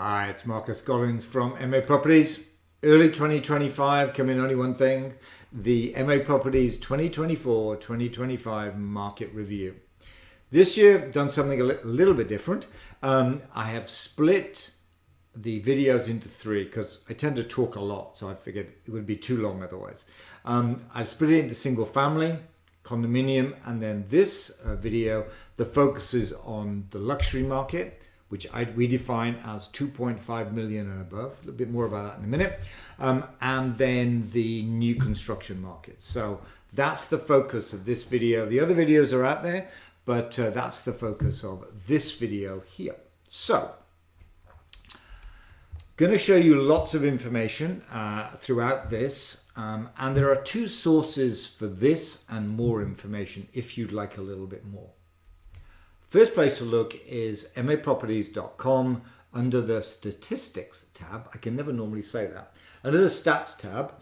Hi, it's Marcus Collins from MA Properties. Early 2025, coming only one thing, the MA Properties 2024-2025 market review. This year, I've done something a little bit different. I have split the videos into three because I tend to talk a lot, so I figured it would be too long otherwise. I've split it into single family, condominium, and then this video that focuses on the luxury market, which we define as 2.5 million and above. A little bit more about that in a minute. And then the new construction market. So that's the focus of this video. The other videos are out there, but that's the focus of this video here. So, going to show you lots of information throughout this. And there are two sources for this and more information if you'd like a little bit more. First place to look is maproperties.com under the statistics tab. I can never normally say that. Under the stats tab,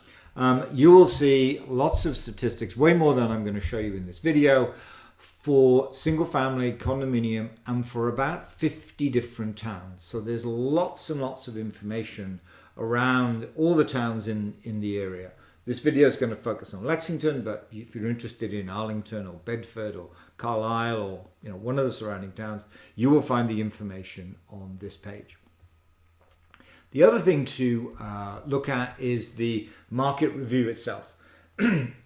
you will see lots of statistics, way more than I'm going to show you in this video, for single family, condominium, and for about 50 different towns. So there's lots and lots of information around all the towns in the area. This video is going to focus on Lexington, but if you're interested in Arlington or Bedford or Carlisle or one of the surrounding towns, you will find the information on this page. The other thing to look at is the market review itself.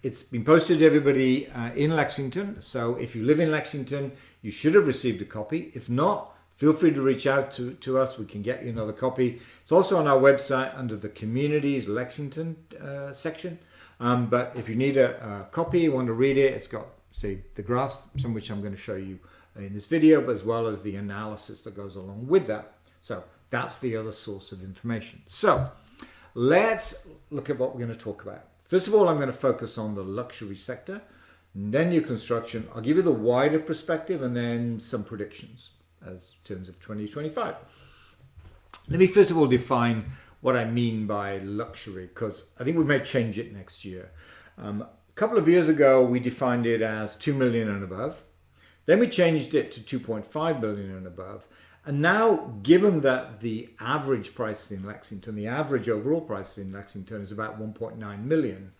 It's been posted to everybody in Lexington, so if you live in Lexington, you should have received a copy. If not, feel free to reach out to us. We can get you another copy. It's also on our website under the Communities Lexington section. But if you need a copy, you want to read it, it's got, say, the graphs, some of which I'm going to show you in this video, but as well as the analysis that goes along with that. So that's the other source of information. So let's look at what we're going to talk about. First of all, I'm going to focus on the luxury sector, and then new construction. I'll give you the wider perspective and then some predictions as terms of 2025. Let me first of all define what I mean by luxury, because I think we may change it next year. A couple of years ago, we defined it as 2 million and above. Then we changed it to 2.5 million and above. And now, given that the average price in Lexington, the average overall price in Lexington is about 1.9 million,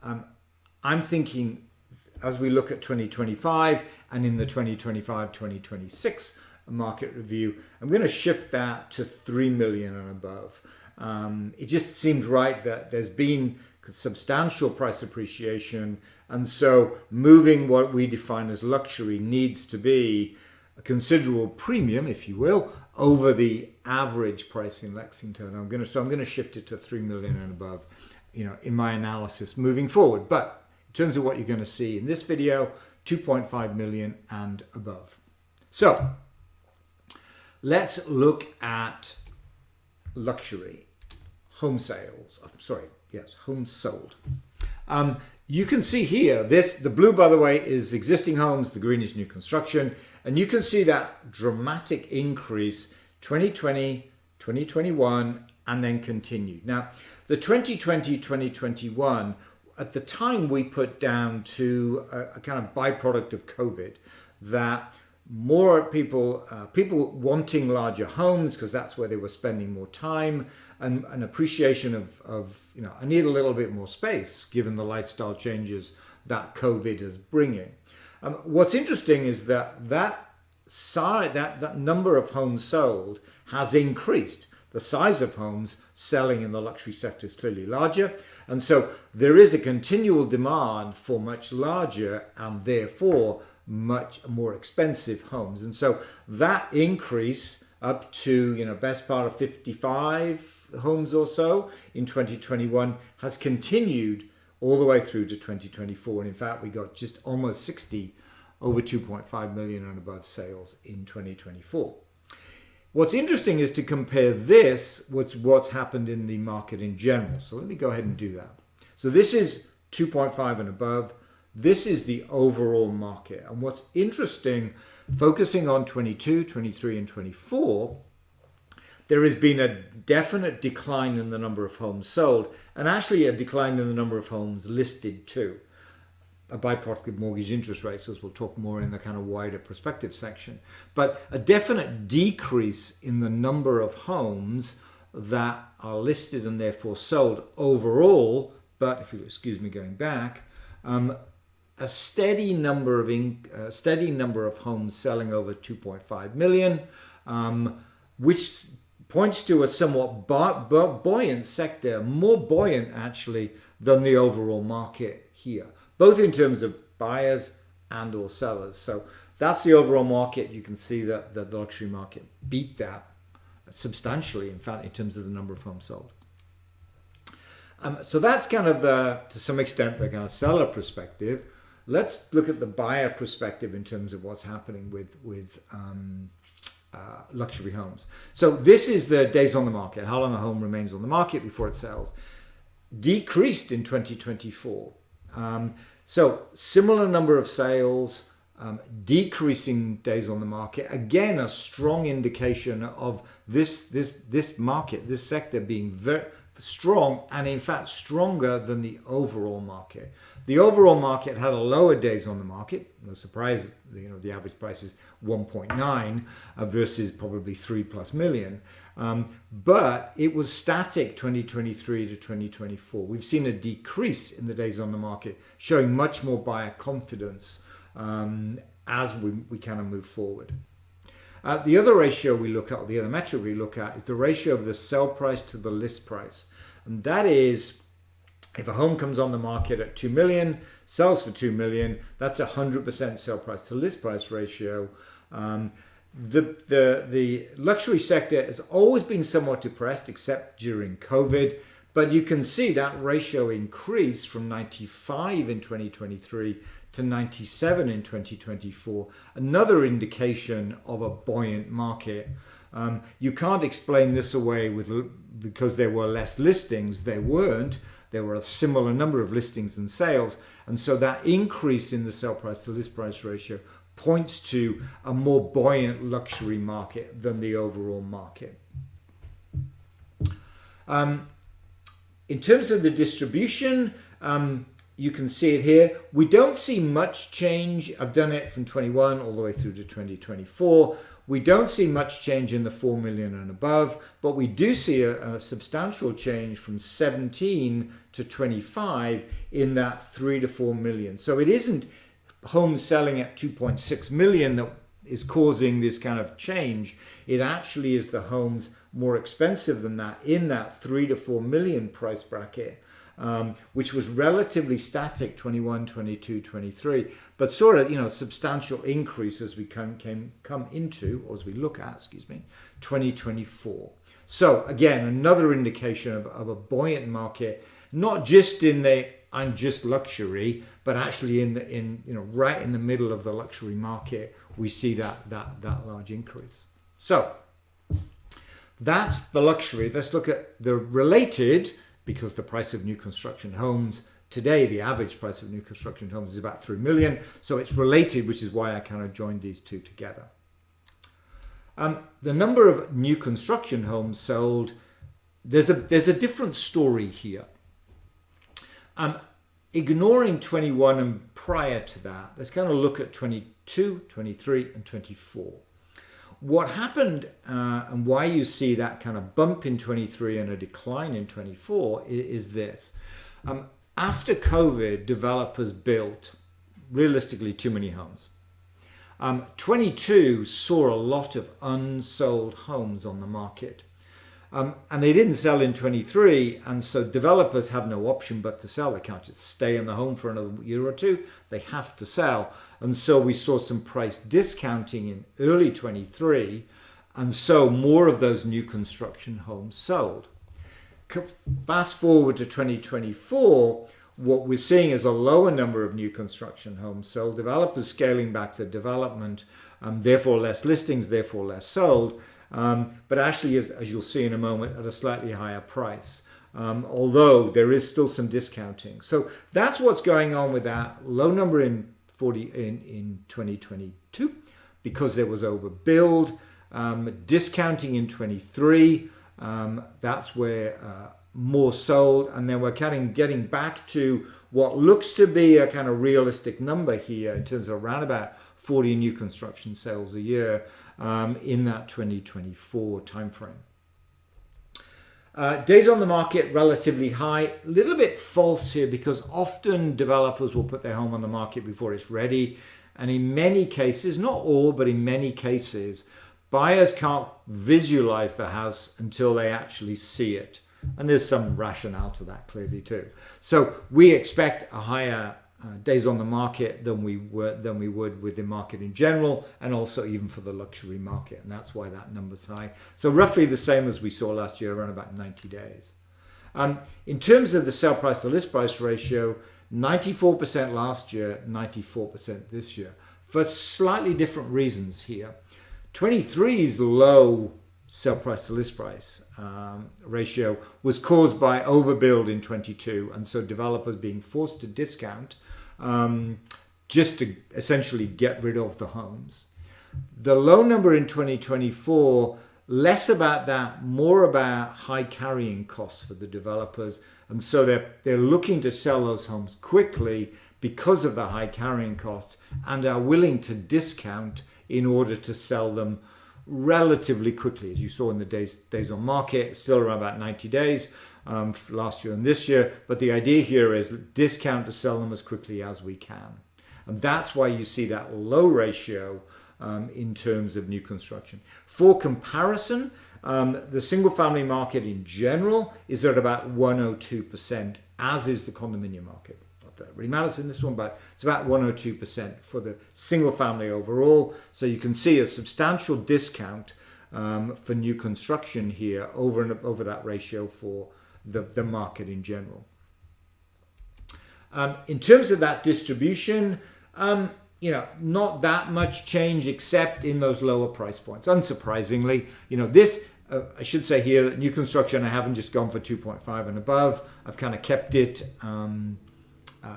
I'm thinking as we look at 2025 and in the 2025-2026 market review, I'm going to shift that to 3 million and above. It just seemed right that there's been substantial price appreciation, and so moving what we define as luxury needs to be a considerable premium, if you will, over the average price in Lexington. I'm going to shift it to 3 million and above, in my analysis moving forward. But in terms of what you're going to see in this video, 2.5 million and above. So let's look at luxury home sales. Homes sold. You can see here, the blue, by the way, is existing homes, the green is new construction, and you can see that dramatic increase 2020, 2021, and then continued. Now, the 2020-2021, at the time we put down to a kind of byproduct of COVID, that more people wanting larger homes because that's where they were spending more time, and an appreciation of I need a little bit more space given the lifestyle changes that COVID is bringing. What's interesting is that number of homes sold has increased. The size of homes selling in the luxury sector is clearly larger, and so there is a continual demand for much larger and therefore much more expensive homes. And so that increase up to best part of 55 homes or so in 2021 has continued all the way through to 2024, and in fact we got just almost 60 over 2.5 million and above sales in 2024. What's interesting is to compare this with what's happened in the market in general. So let me go ahead and do that. So this is 2.5 and above. This is the overall market. And what's interesting, focusing on 22, 23, and 24, there has been a definite decline in the number of homes sold, and actually a decline in the number of homes listed too. a byproduct of mortgage interest rates, as we'll talk more in the kind of wider perspective section. But a definite decrease in the number of homes that are listed and therefore sold overall. But if you excuse me going back, a steady number of homes selling over 2.5 million, which points to a somewhat buoyant sector, more buoyant actually than the overall market here, both in terms of buyers and or sellers. So that's the overall market. You can see that the luxury market beat that substantially, in fact, in terms of the number of homes sold. So that's kind of to some extent, the kind of seller perspective. Let's look at the buyer perspective in terms of what's happening with luxury homes. So this is the days on the market, how long a home remains on the market before it sells. Decreased in 2024. So similar number of sales, decreasing days on the market. Again, a strong indication of this market, this sector being very strong, and in fact stronger than the overall market. The overall market had a lower days on the market. No surprise, the average price is 1.9 versus probably 3+ million. But it was static 2023 to 2024. We've seen a decrease in the days on the market, showing much more buyer confidence as we kind of move forward. The other ratio we look at, the other metric we look at, is the ratio of the sell price to the list price. And that is, if a home comes on the market at 2 million, sells for 2 million, that's 100% sell price to list price ratio. The luxury sector has always been somewhat depressed, except during COVID. But you can see that ratio increased from 95 in 2023 to 97 in 2024. Another indication of a buoyant market. You can't explain this away because there were less listings. There weren't. There were a similar number of listings and sales. And so that increase in the sell price to list price ratio points to a more buoyant luxury market than the overall market. In terms of the distribution, you can see it here. We don't see much change. I've done it from 21 all the way through to 2024. We don't see much change in the 4 million and above, but we do see a substantial change from 17 to 25 in that 3 to 4 million. So it isn't homes selling at 2.6 million that is causing this kind of change. It actually is the homes more expensive than that in that 3 to 4 million price bracket, which was relatively static 21, 22, 23, but sort of, substantial increase as we come into, or as we look at, 2024. So again, another indication of a buoyant market, not just in the and just luxury, but actually right in the middle of the luxury market, we see that large increase. So that's the luxury. Let's look at the related, because the price of new construction homes today, the average price of new construction homes is about 3 million. So it's related, which is why I kind of joined these two together. The number of new construction homes sold, there's a different story here. Ignoring 21 and prior to that, let's kind of look at 22, 23 and 24. What happened and why you see that kind of bump in 23 and a decline in 24 is this. After COVID, developers built realistically too many homes. 22 saw a lot of unsold homes on the market. And they didn't sell in 23, and so developers have no option but to sell. They can't just stay in the home for another year or two. They have to sell. And so we saw some price discounting in early 23, and so more of those new construction homes sold. Fast forward to 2024, what we're seeing is a lower number of new construction homes sold, developers scaling back the development, therefore less listings, therefore less sold. But actually, as you'll see in a moment, at a slightly higher price, although there is still some discounting. So that's what's going on with that low number in 2022, because there was overbuild, discounting in 23. That's where more sold, and then we're getting back to what looks to be a kind of realistic number here in terms of around about 40 new construction sales a year in that 2024 timeframe. Days on the market relatively high, a little bit false here because often developers will put their home on the market before it's ready, and in many cases, not all, but in many cases, buyers can't visualize the house until they actually see it. And there's some rationale to that clearly too. So we expect a higher days on the market than we would with the market in general, and also even for the luxury market, and that's why that number's high. So roughly the same as we saw last year, around about 90 days. In terms of the sale price to list price ratio, 94% last year, 94% this year, for slightly different reasons here. 23's low sale price to list price ratio was caused by overbuild in 22, and so developers being forced to discount just to essentially get rid of the homes. The low number in 2024, less about that, more about high carrying costs for the developers, and so they're looking to sell those homes quickly because of the high carrying costs, and are willing to discount in order to sell them relatively quickly, as you saw in the days on market, still around about 90 days last year and this year. But the idea here is discount to sell them as quickly as we can. And that's why you see that low ratio in terms of new construction. For comparison, the single family market in general is at about 102%, as is the condominium market. That really matters in this one, but it's about 102% for the single family overall. So you can see a substantial discount for new construction here over that ratio for the market in general. In terms of that distribution, not that much change except in those lower price points. Unsurprisingly, this I should say here that new construction, I haven't just gone for 2.5 and above. I've kind of kept it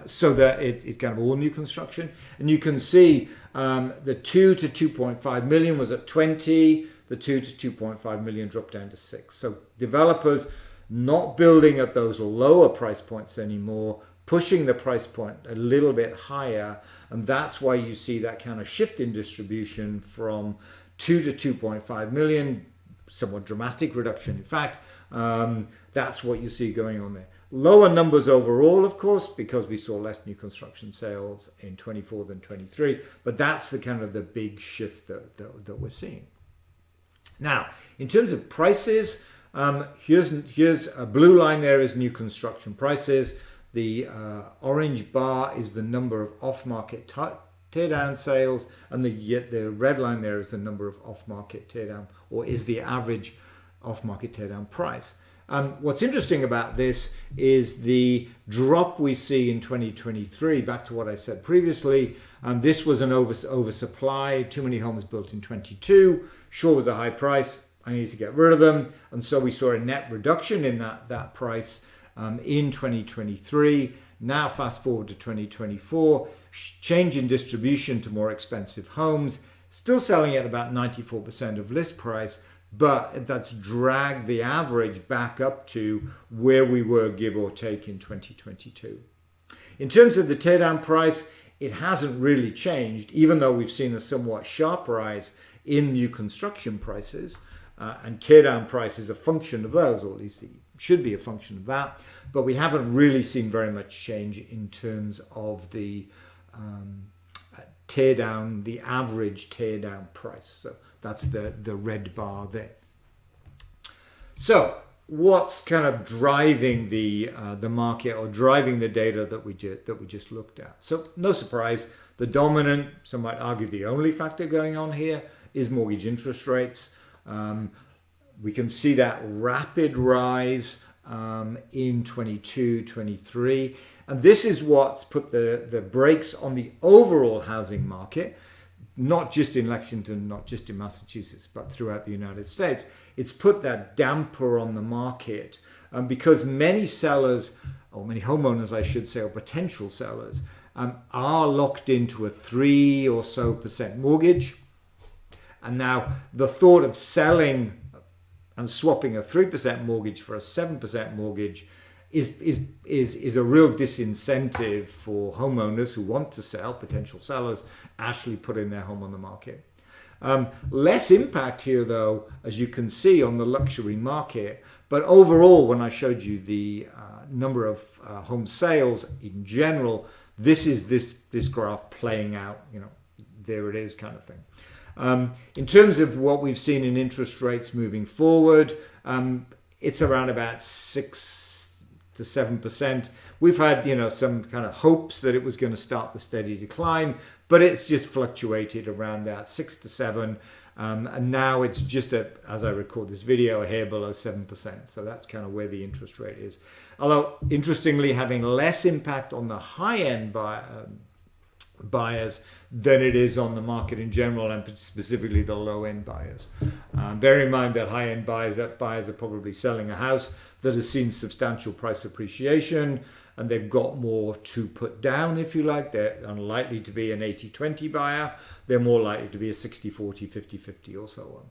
so that it's kind of all new construction. And you can see the 2 to 2.5 million was at 20, the 2 to 2.5 million dropped down to 6. So developers not building at those lower price points anymore, pushing the price point a little bit higher, and that's why you see that kind of shift in distribution from 2 to 2.5 million, somewhat dramatic reduction in fact. That's what you see going on there. Lower numbers overall, of course, because we saw less new construction sales in 24 than 23, but that's the kind of the big shift that we're seeing. Now, in terms of prices, here's a blue line there is new construction prices. The orange bar is the number of off-market teardown sales, and the red line there is the number of off-market teardown, or is the average off-market teardown price. What's interesting about this is the drop we see in 2023, back to what I said previously. This was an oversupply, too many homes built in 22, sure was a high price, I need to get rid of them. And so we saw a net reduction in that price in 2023. Now fast forward to 2024, change in distribution to more expensive homes, still selling at about 94% of list price, but that's dragged the average back up to where we were, give or take, in 2022. In terms of the teardown price, it hasn't really changed, even though we've seen a somewhat sharp rise in new construction prices, and teardown price is a function of those, or at least it should be a function of that, but we haven't really seen very much change in terms of the teardown, the average teardown price. So that's the red bar there. So what's kind of driving the market, or driving the data that we just looked at? So no surprise, the dominant, some might argue the only factor going on here, is mortgage interest rates. We can see that rapid rise in 22, 23. And this is what's put the brakes on the overall housing market, not just in Lexington, not just in Massachusetts, but throughout the United States. It's put that damper on the market because many sellers, or many homeowners, I should say, or potential sellers, are locked into a 3% or so mortgage. And now the thought of selling and swapping a 3% mortgage for a 7% mortgage is a real disincentive for homeowners who want to sell, potential sellers, actually putting their home on the market. Less impact here, though, as you can see, on the luxury market. But overall, when I showed you the number of home sales in general, this is this graph playing out, there it is kind of thing. In terms of what we've seen in interest rates moving forward, it's around about 6 to 7%. We've had, some kind of hopes that it was going to start the steady decline, but it's just fluctuated around that 6 to 7. And now it's just, as I record this video, a hair below 7%. So that's kind of where the interest rate is. Although, interestingly, having less impact on the high-end buyers than it is on the market in general, and specifically the low-end buyers. Bear in mind that high-end buyers are probably selling a house that has seen substantial price appreciation, and they've got more to put down, if you like. They're unlikely to be an 80-20 buyer. They're more likely to be a 60-40, 50-50 or so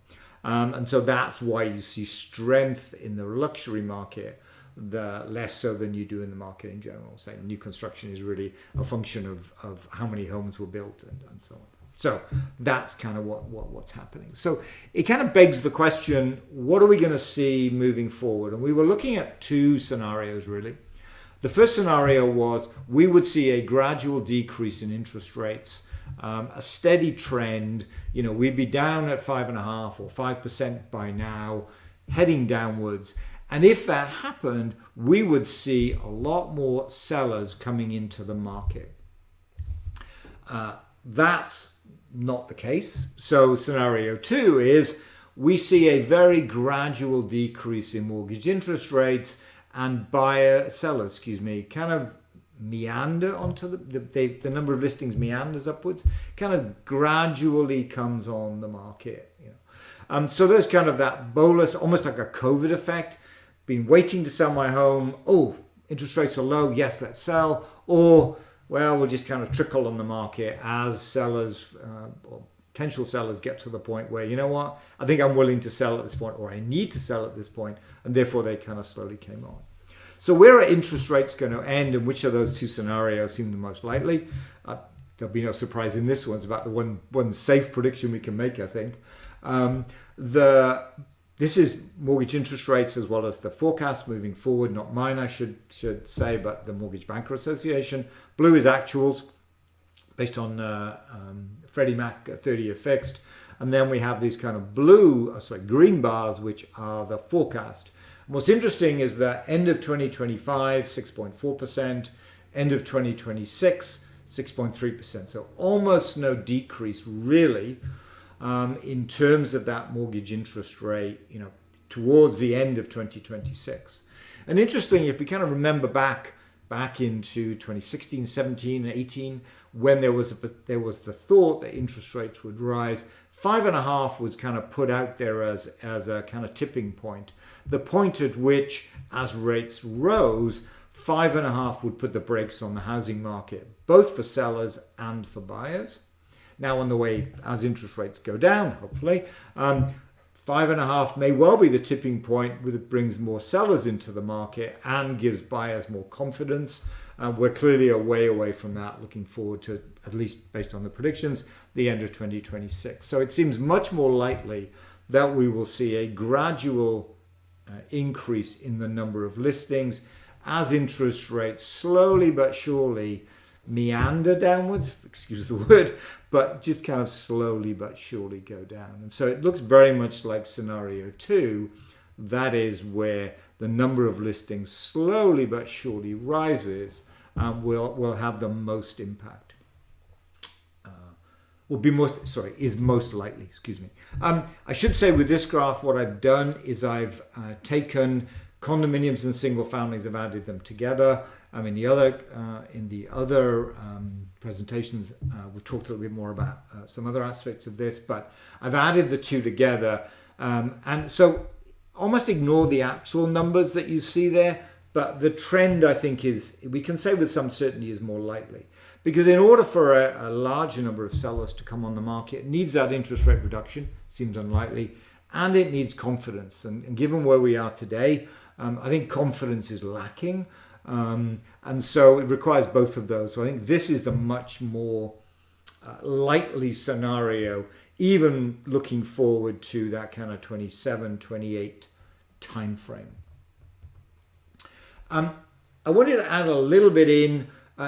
on. And so that's why you see strength in the luxury market, less so than you do in the market in general. So new construction is really a function of how many homes were built and so on. So that's kind of what's happening. So it kind of begs the question, what are we going to see moving forward? And we were looking at two scenarios, really. The first scenario was we would see a gradual decrease in interest rates, a steady trend. We'd be down at 5.5% or 5% by now, heading downwards. And if that happened, we would see a lot more sellers coming into the market. That's not the case. So scenario 2 is we see a very gradual decrease in mortgage interest rates, and sellers kind of meander onto the number of listings meanders upwards, kind of gradually comes on the market. So there's kind of that bolus, almost like a COVID effect. Been waiting to sell my home. Oh, interest rates are low. Yes, let's sell. Or, well, we'll just kind of trickle on the market as sellers or potential sellers get to the point where, you know what, I think I'm willing to sell at this point, or I need to sell at this point, and therefore they kind of slowly came on. So where are interest rates going to end, and which of those two scenarios seem the most likely? There'll be no surprise in this one. It's about the one safe prediction we can make, I think. This is mortgage interest rates as well as the forecast moving forward. Not mine, I should say, but the Mortgage Banker Association. Blue is actuals based on Freddie Mac 30-year fixed. And then we have these kind of green bars, which are the forecast. And what's interesting is that end of 2025, 6.4%. End of 2026, 6.3%. So almost no decrease, really. In terms of that mortgage interest rate, towards the end of 2026. And interesting, if we kind of remember back into 2016, 17, and 18, when there was the thought that interest rates would rise, 5.5 was kind of put out there as a kind of tipping point. The point at which, as rates rose, 5.5 would put the brakes on the housing market, both for sellers and for buyers. Now, on the way, as interest rates go down, hopefully, 5.5 may well be the tipping point where it brings more sellers into the market and gives buyers more confidence. We're clearly a way away from that, looking forward to, at least based on the predictions, the end of 2026. So it seems much more likely that we will see a gradual increase in the number of listings as interest rates slowly but surely meander downwards, excuse the word, but just kind of slowly but surely go down. And so it looks very much like scenario 2. That is where the number of listings slowly but surely rises and will have the most impact. Is most likely, excuse me. I should say with this graph, what I've done is I've taken condominiums and single families, I've added them together. In the other presentations, we've talked a little bit more about some other aspects of this, but I've added the two together. And so almost ignore the actual numbers that you see there, but the trend, I think, we can say with some certainty is more likely. Because in order for a larger number of sellers to come on the market, it needs that interest rate reduction, seems unlikely, and it needs confidence. And given where we are today, I think confidence is lacking. And so it requires both of those. So I think this is the much more likely scenario, even looking forward to that kind of 27, 28 timeframe. I wanted to add a little bit in,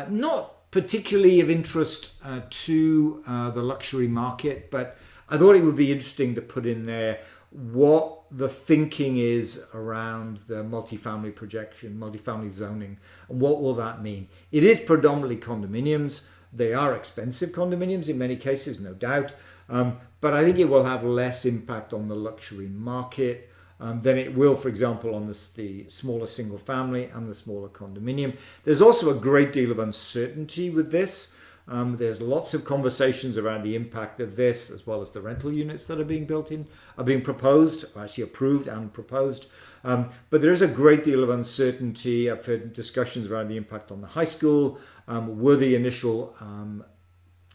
not particularly of interest to the luxury market, but I thought it would be interesting to put in there what the thinking is around the multifamily projection, multifamily zoning, and what will that mean. It is predominantly condominiums. They are expensive condominiums in many cases, no doubt, but I think it will have less impact on the luxury market than it will, for example, on the smaller single family and the smaller condominium. There's also a great deal of uncertainty with this. There's lots of conversations around the impact of this, as well as the rental units that are being proposed, or actually approved and proposed. But there is a great deal of uncertainty. I've heard discussions around the impact on the high school. Were the initial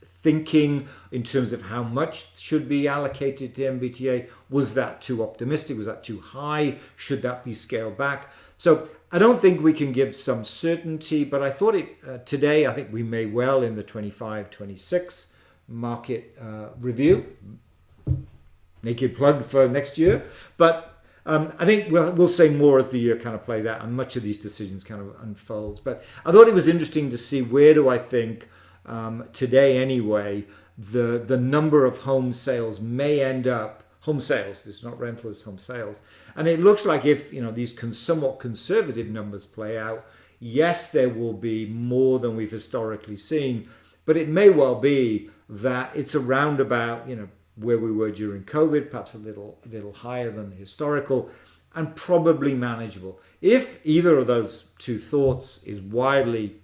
thinking in terms of how much should be allocated to MBTA, was that too optimistic? Was that too high? Should that be scaled back? So I don't think we can give some certainty, but I thought today, I think we may well in the 25-26 market review, naked plug for next year. But I think we'll say more as the year kind of plays out and much of these decisions kind of unfolds. But I thought it was interesting to see where do I think today anyway, the number of home sales may end up, home sales, it's not rental, it's home sales. And it looks like if these somewhat conservative numbers play out, yes, there will be more than we've historically seen, but it may well be that it's around about where we were during COVID, perhaps a little higher than the historical, and probably manageable. If either of those two thoughts is widely,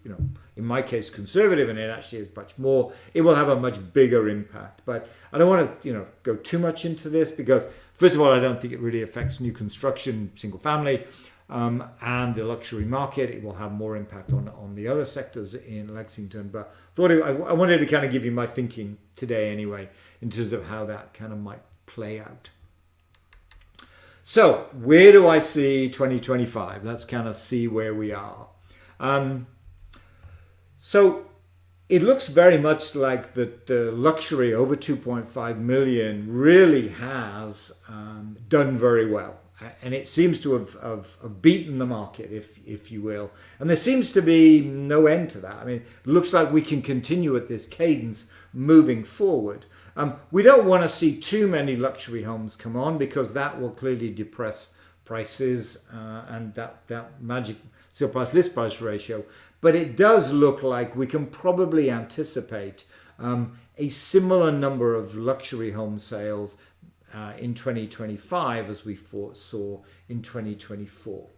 in my case, conservative, and it actually is much more, it will have a much bigger impact. But I don't want to, go too much into this because, first of all, I don't think it really affects new construction, single family, and the luxury market. It will have more impact on the other sectors in Lexington. But I wanted to kind of give you my thinking today anyway, in terms of how that kind of might play out. So where do I see 2025? Let's kind of see where we are. So it looks very much like the luxury over 2.5 million really has done very well. And it seems to have beaten the market, if you will. And there seems to be no end to that. I mean, it looks like we can continue at this cadence moving forward. We don't want to see too many luxury homes come on because that will clearly depress prices and that magic sale price list price ratio. But it does look like we can probably anticipate a similar number of luxury home sales in 2025 as we saw in 2024.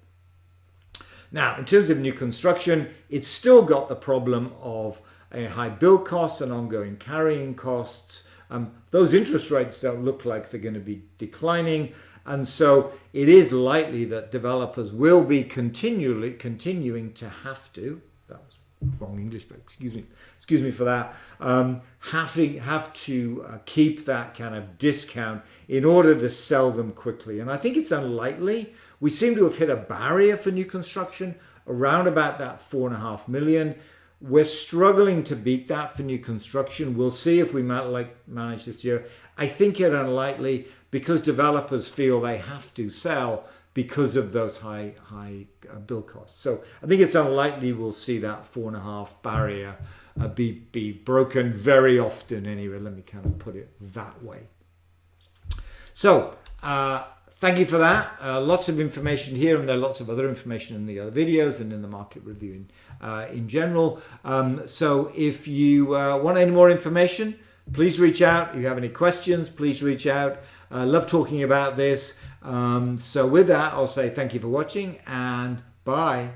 Now, in terms of new construction, it's still got the problem of a high build costs and ongoing carrying costs. Those interest rates don't look like they're going to be declining. And so it is likely that developers will be continuing to have to, that was wrong English, but excuse me for that, have to keep that kind of discount in order to sell them quickly. And I think it's unlikely. We seem to have hit a barrier for new construction around about that 4.5 million. We're struggling to beat that for new construction. We'll see if we might manage this year. I think it's unlikely because developers feel they have to sell because of those high build costs. So I think it's unlikely we'll see that 4.5 barrier be broken very often anyway. Let me kind of put it that way. So thank you for that. Lots of information here, and there are lots of other information in the other videos and in the market review in general. So if you want any more information, please reach out. If you have any questions, please reach out. Love talking about this. So with that, I'll say thank you for watching and bye.